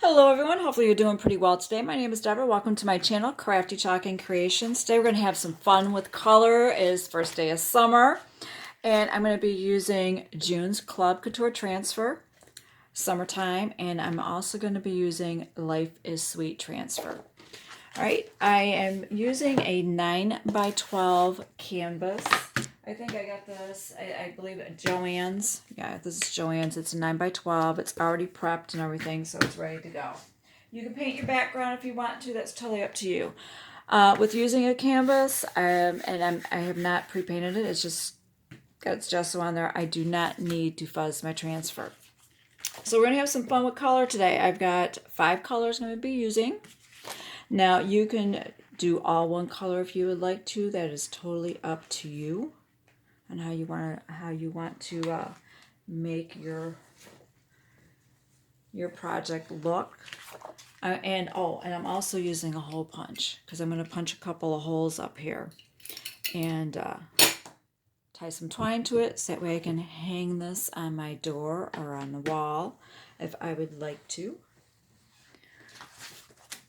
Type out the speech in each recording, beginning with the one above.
Hello everyone, hopefully you're doing pretty well today. My name is Deborah. Welcome to my channel, Crafty Chalk and Creations. Today we're going to have some fun with color. It is first day of summer. And I'm going to be using June's Club Couture Transfer, Summertime. And I'm also going to be using Life is Sweet Transfer. All right, I am using a 9 by 12 canvas. I think I got this, I believe at Joann's. Yeah, this is Joann's. It's a 9 by 12. It's already prepped and everything, so it's ready to go. You can paint your background if you want to. That's totally up to you. With using a canvas, I have not pre-painted it. It's just got gesso on there. I do not need to fuzz my transfer. So we're going to have some fun with color today. I've got 5 colors I'm going to be using. Now you can do all one color if you would like to. That is totally up to you and how you want to make your project look. And I'm also using a hole punch because I'm going to punch a couple of holes up here and tie some twine to it so that way I can hang this on my door or on the wall if I would like to.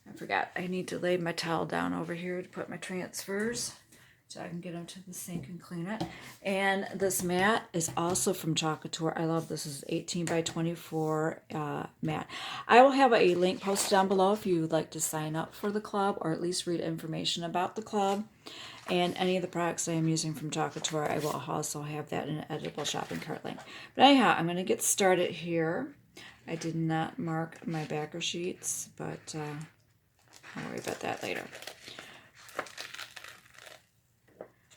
I forgot I need to lay my towel down over here to put my transfers so I can get them to the sink and clean it. And this mat is also from Chalk Couture. I love this. This is 18 by 24 mat. I will have a link posted down below if you would like to sign up for the club or at least read information about the club. And any of the products I am using from Chalk Couture, I will also have that in an editable shopping cart link. But anyhow, I'm going to get started here. I did not mark my backer sheets, but I'll worry about that later.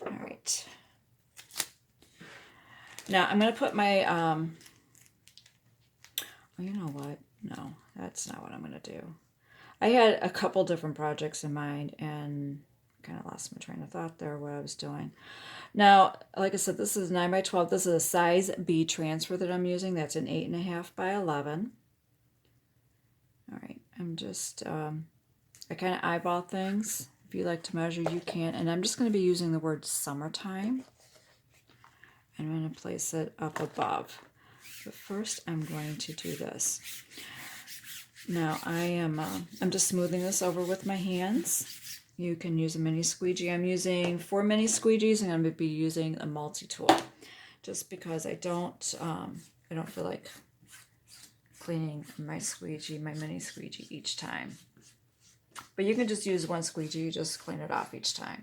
All right. Now I'm going to put my, well, you know what? No, that's not what I'm going to do. I had a couple different projects in mind and kind of lost my train of thought there, what I was doing. Now, like I said, this is 9 by 12. This is a size B transfer that I'm using. That's an 8.5 by 11. All right, I'm just, I kind of eyeball things. If you like to measure, you can. And I'm just going to be using the word summertime. I'm going to place it up above. But first, I'm going to do this. Now, I'm just smoothing this over with my hands. You can use a mini squeegee. I'm using 4 mini squeegees, and I'm going to be using a multi-tool, just because I don't feel like cleaning my mini squeegee each time. But you can just use one squeegee, you just clean it off each time.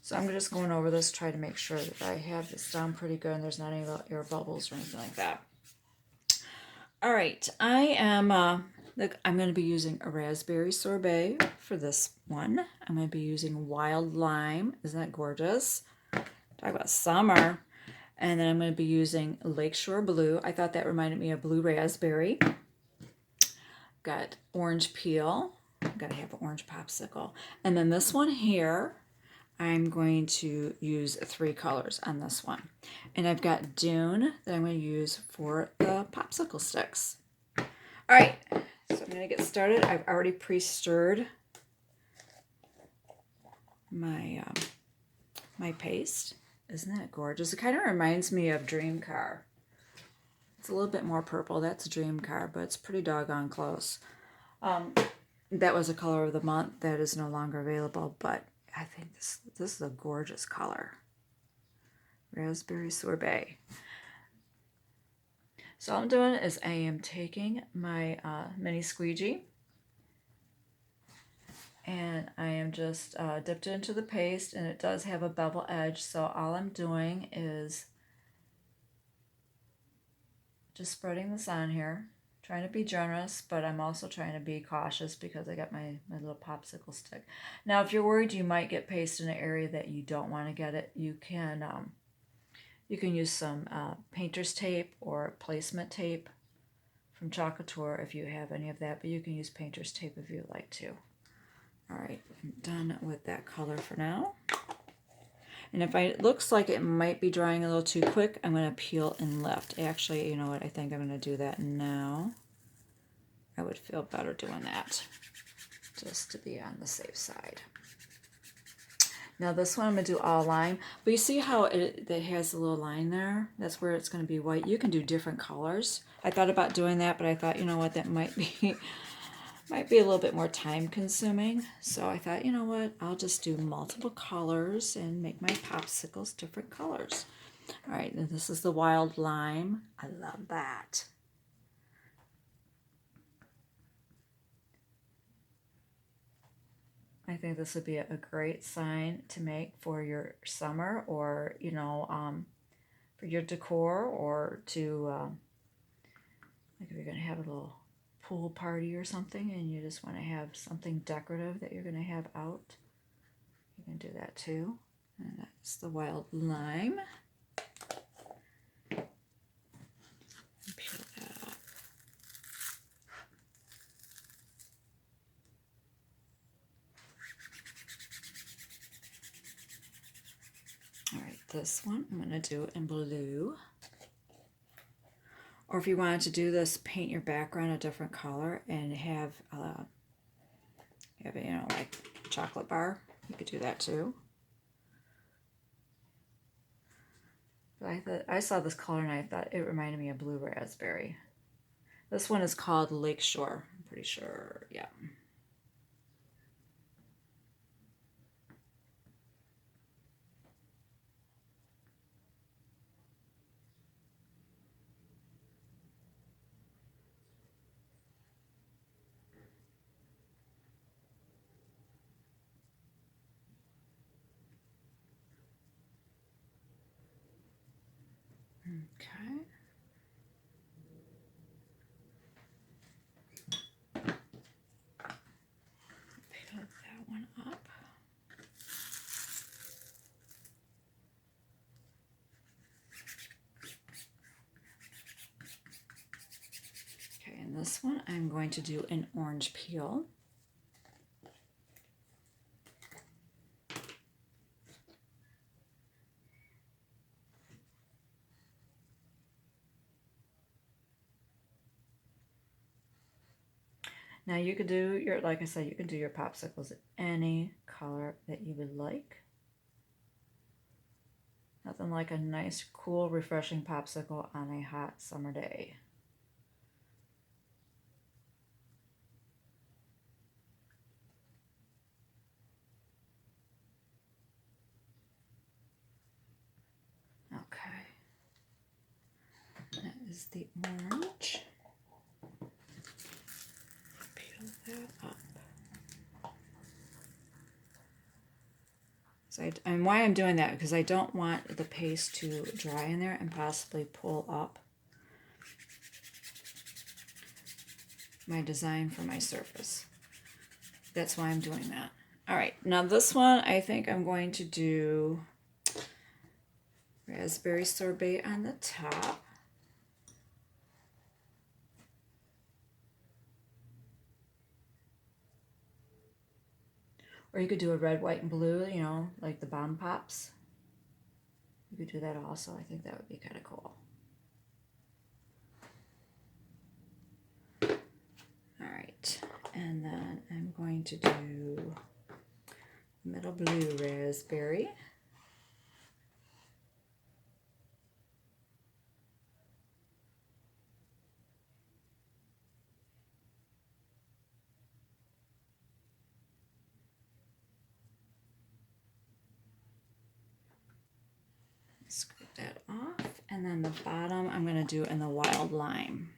So I'm just going over this, try to make sure that I have this down pretty good and there's not any air bubbles or anything like that. All right, I'm going to be using a raspberry sorbet for this one. I'm going to be using wild lime. Isn't that gorgeous? Talk about summer. And then I'm going to be using Lakeshore Blue. I thought that reminded me of blue raspberry. Got orange peel. I've got to have an orange popsicle. And then this one here, I'm going to use 3 colors on this one. And I've got Dune that I'm going to use for the popsicle sticks. All right, so I'm going to get started. I've already pre-stirred my, my paste. Isn't that gorgeous? It kind of reminds me of Dream Car. It's a little bit more purple. That's Dream Car, but it's pretty doggone close. That was a color of the month that is no longer available, but I think this is a gorgeous color. Raspberry sorbet. So all I'm doing is I am taking my mini squeegee and I am just dipped it into the paste, and it does have a bevel edge, so all I'm doing is just spreading this on here, trying to be generous, but I'm also trying to be cautious because I got my little popsicle stick. Now, if you're worried you might get paste in an area that you don't want to get it, you can use some painter's tape or placement tape from Chalk Couture if you have any of that, but you can use painter's tape if you'd like to. All right, I'm done with that color for now. And if it looks like it might be drying a little too quick, I'm going to peel and lift. Actually, you know what? I think I'm going to do that now. I would feel better doing that, just to be on the safe side. Now this one I'm going to do all lime, but you see how it has a little line there? That's where it's going to be white. You can do different colors. I thought about doing that, but I thought, you know what, that might be might be a little bit more time consuming. So I thought, you know what, I'll just do multiple colors and make my popsicles different colors. All right, and this is the wild lime. I love that. I think this would be a great sign to make for your summer, or you know, for your decor, or to like if you're gonna have a little pool party or something, and you just want to have something decorative that you're gonna have out. You can do that too. And that's the wild lime. Peel that up. All right, this one I'm going to do in blue. Or if you wanted to do this, paint your background a different color and have you know, like chocolate bar. You could do that too. But I saw this color and I thought it reminded me of blue raspberry. This one is called Lakeshore, I'm pretty sure. Yeah. Okay. Peel that one up. Okay, and this one I'm going to do an orange peel. Now you could do your, like I said, you can do your popsicles any color that you would like. Nothing like a nice, cool, refreshing popsicle on a hot summer day. Okay. That is the orange. Peel that up. So and why I'm doing that, because I don't want the paste to dry in there and possibly pull up my design for my surface. That's why I'm doing that. All right, now this one I think I'm going to do raspberry sorbet on the top. Or you could do a red, white, and blue, you know, like the bomb pops. You could do that also. I think that would be kind of cool. All right, and then I'm going to do middle blue raspberry. Scrape that off, and then the bottom I'm going to do in the wild lime.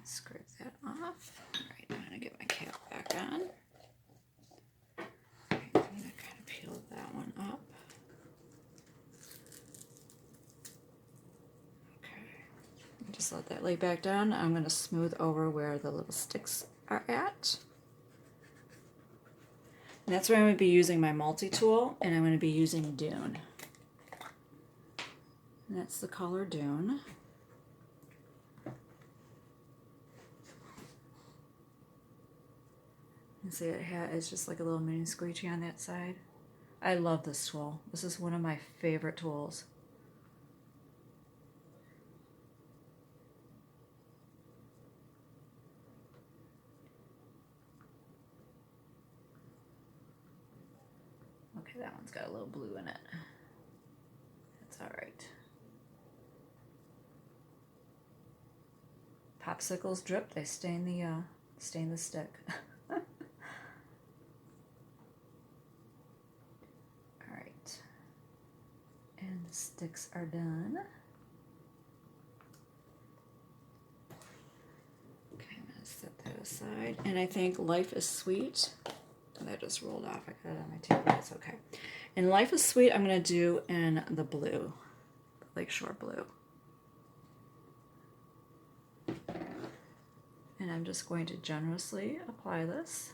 Scrape that off. All right, I'm going to get my cap back on. I'm going to kind of peel that one up. Just let that lay back down. I'm going to smooth over where the little sticks are at. And that's where I'm going to be using my multi-tool, and I'm going to be using Dune. And that's the color Dune. You see it's just like a little mini squeegee on that side. I love this tool. This is one of my favorite tools. Okay, that one's got a little blue in it. That's all right. Popsicles drip, they stain the stick. All right. And the sticks are done. Okay, I'm gonna set that aside. And I think Life is Sweet. Oh, that just rolled off. I got it on my table. That's okay. And Life is Sweet, I'm gonna do in the blue, Lakeshore blue. And I'm just going to generously apply this.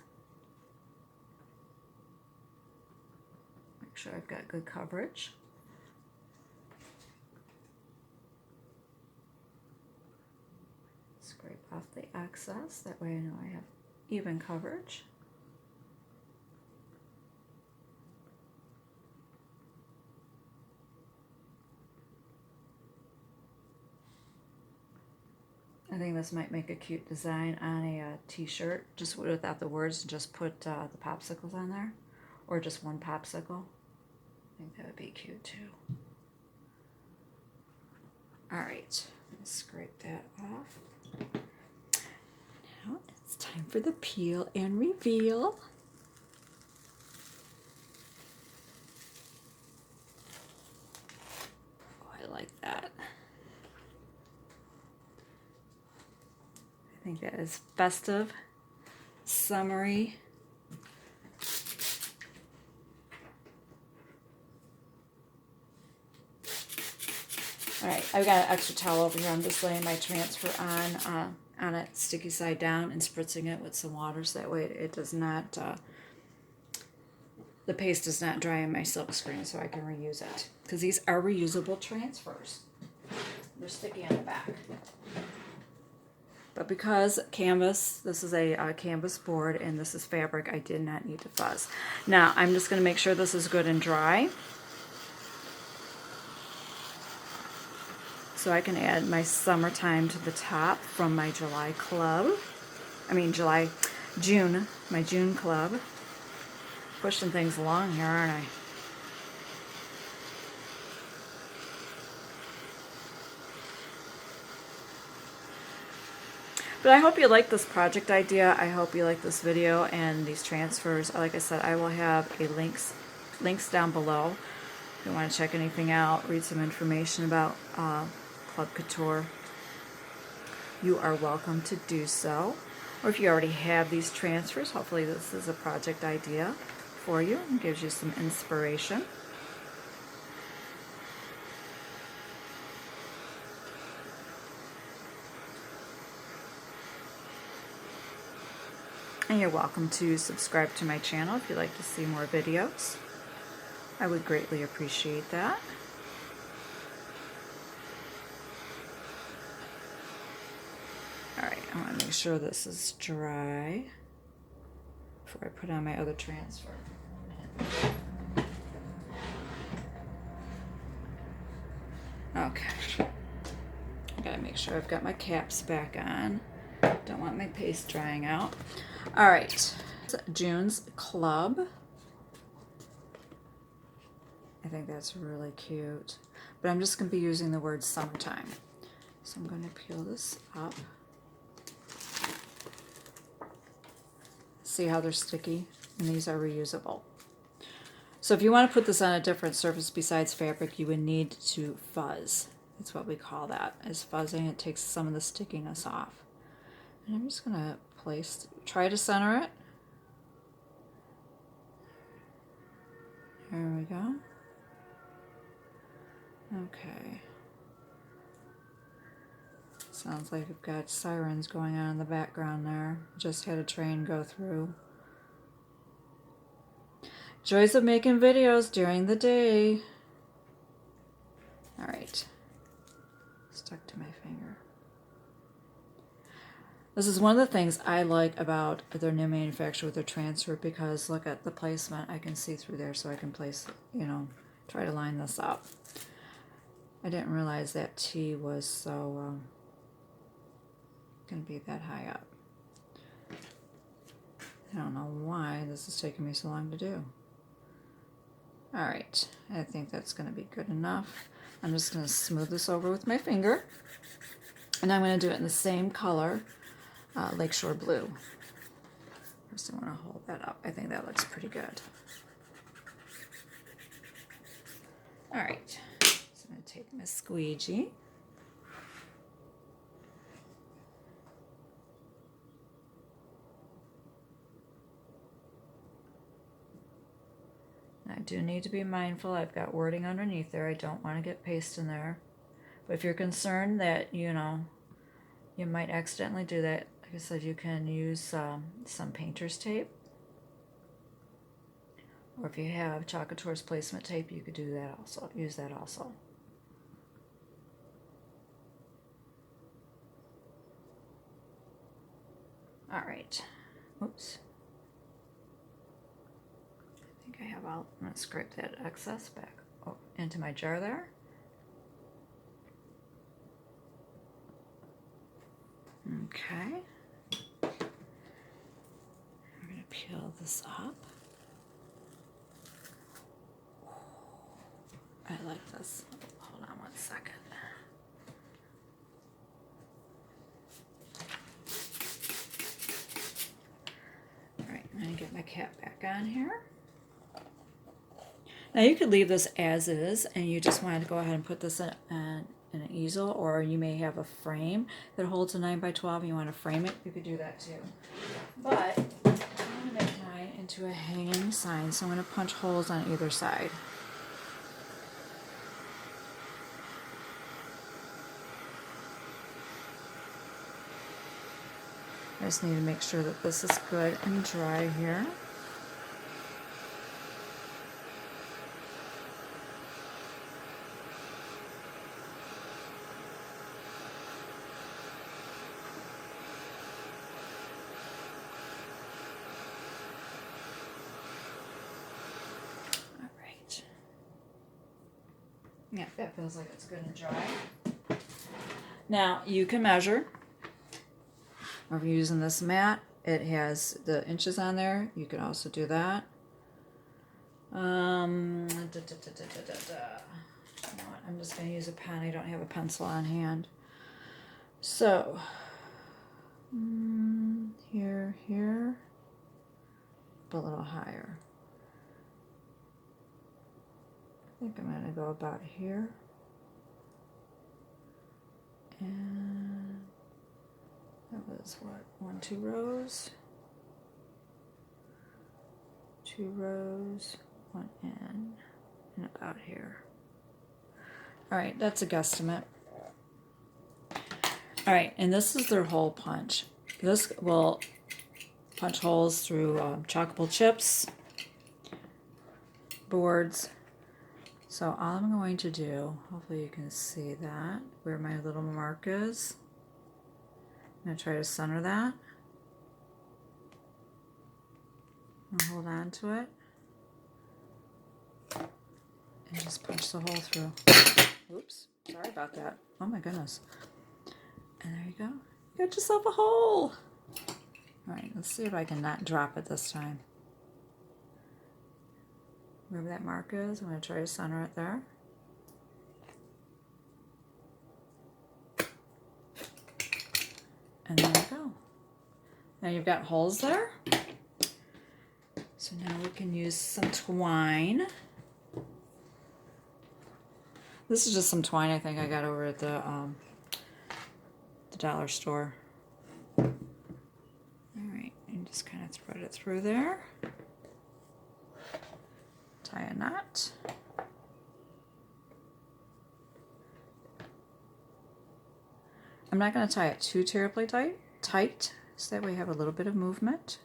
Make sure I've got good coverage. Scrape off the excess, that way I know I have even coverage. I think this might make a cute design on a t-shirt, just without the words, just put the popsicles on there, or just one popsicle. I think that would be cute too. All right, let's scrape that off. Now it's time for the peel and reveal. Oh, I like that. I think that is festive, summery. All right, I've got an extra towel over here. I'm just laying my transfer on it, sticky side down, and spritzing it with some water so that way it does not, the paste does not dry in my silk screen, so I can reuse it. Because these are reusable transfers. They're sticky on the back. But because canvas, this is a canvas board and this is fabric, I did not need to fuzz. Now, I'm just going to make sure this is good and dry. So I can add my Summertime to the top from my July club. June, my June club. Pushing things along here, aren't I? But I hope you like this project idea. I hope you like this video and these transfers. Like I said, I will have a links down below. If you want to check anything out, read some information about Club Couture, you are welcome to do so. Or if you already have these transfers, hopefully this is a project idea for you and gives you some inspiration. And you're welcome to subscribe to my channel if you'd like to see more videos. I would greatly appreciate that. Alright, I want to make sure this is dry before I put on my other transfer. Okay. I gotta make sure I've got my caps back on. Don't want my paste drying out. Alright, June's Club. I think that's really cute. But I'm just going to be using the word summertime. So I'm going to peel this up. See how they're sticky? And these are reusable. So if you want to put this on a different surface besides fabric, you would need to fuzz. That's what we call that, is fuzzing. It takes some of the stickiness off. And I'm just going to try to center it. There we go. Okay. Sounds like we've got sirens going on in the background there. Just had a train go through. Joys of making videos during the day. Alright. Stuck to my finger. This is one of the things I like about their new manufacturer with their transfer, because look at the placement. I can see through there, so I can place, you know, try to line this up. I didn't realize that T was so going to be that high up. I don't know why this is taking me so long to do. All right, I think that's going to be good enough. I'm just going to smooth this over with my finger, and I'm going to do it in the same color, Lakeshore Blue. First I want to hold that up. I think that looks pretty good. All right, so I'm going to take my squeegee. I do need to be mindful. I've got wording underneath there. I don't want to get paste in there. But if you're concerned that, you know, you might accidentally do that, like I said, you can use some painter's tape. Or if you have Chalk Couture's placement tape, you could do that also. Use that also. All right. Oops. I think I have all. I'm going to scrape that excess back into my jar there. Okay. I'm going to peel this up. I like this. Hold on one second. All right, I'm going to get my cap back on here. Now you could leave this as is, and you just wanted to go ahead and put this in an easel, or you may have a frame that holds a 9x12 and you want to frame it, you could do that too. But I'm going to make mine into a hanging sign, so I'm going to punch holes on either side. I just need to make sure that this is good and dry here. All right. Yeah, that feels like it's good and dry. Now you can measure. Or if you're using this mat, it has the inches on there. You can also do that. You know what? I'm just going to use a pen. I don't have a pencil on hand. So, here, a little higher. I think I'm going to go about here. And that was what, 2 rows? 2 rows, 1 in, and about here. All right, that's a guesstimate. All right, and this is their hole punch. This will punch holes through chalkable chips, boards. So all I'm going to do, hopefully you can see that, where my little mark is. I'm going to try to center that. I'll hold on to it. And just punch the hole through. Oops, sorry about that. Oh my goodness. And there you go. You got yourself a hole. All right, let's see if I can not drop it this time. Wherever that mark is, I'm going to try to center it there. And there you go. Now you've got holes there. So now we can use some twine. This is just some twine I think I got over at the dollar store. All right, and just kind of thread it through there. Tie a knot. I'm not going to tie it too terribly tight, so that we have a little bit of movement.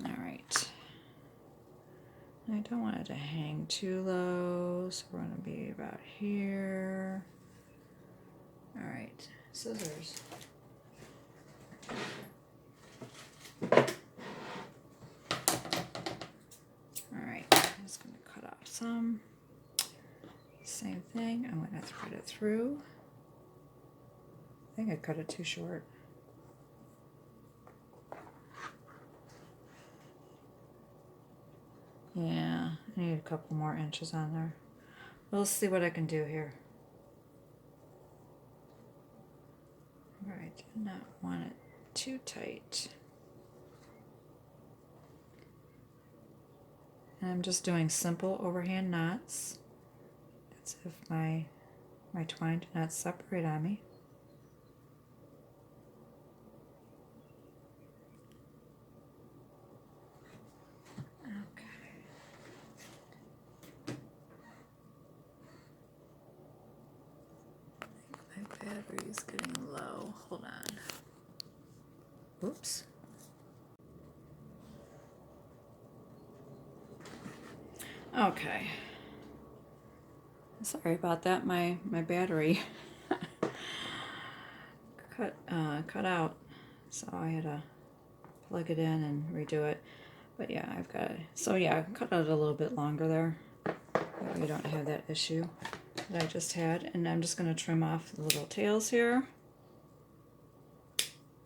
All right. I don't want it to hang too low, so we're going to be about here. All right, scissors. All right, I'm just going to cut off some. Same thing, I'm going to thread it through. I think I cut it too short. Yeah, I need a couple more inches on there. We'll see what I can do here. All right, do not want it too tight. And I'm just doing simple overhand knots. That's if my twine did not separate on me. Battery's getting low. Hold on. Oops. Okay. Sorry about that. My battery cut out, so I had to plug it in and redo it. But yeah, I've got it. So yeah, cut it a little bit longer there. We don't have that issue that I just had. And I'm just going to trim off the little tails here.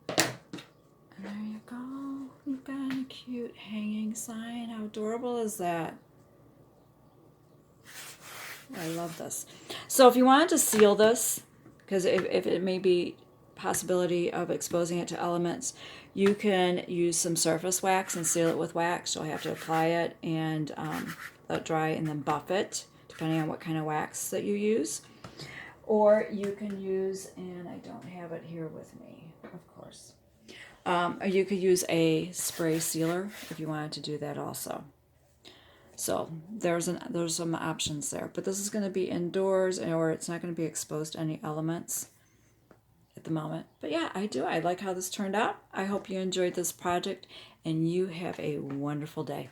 And there you go. You've got a cute hanging sign. How adorable is that? I love this. So if you wanted to seal this, because if it may be possibility of exposing it to elements, you can use some surface wax and seal it with wax. You'll have to apply it and let it dry and then buff it, depending on what kind of wax that you use. Or you can use, and I don't have it here with me, of course. Or you could use a spray sealer if you wanted to do that also. So there's some options there, but this is going to be indoors, or it's not going to be exposed to any elements at the moment. But yeah, I like how this turned out. I hope you enjoyed this project, and you have a wonderful day.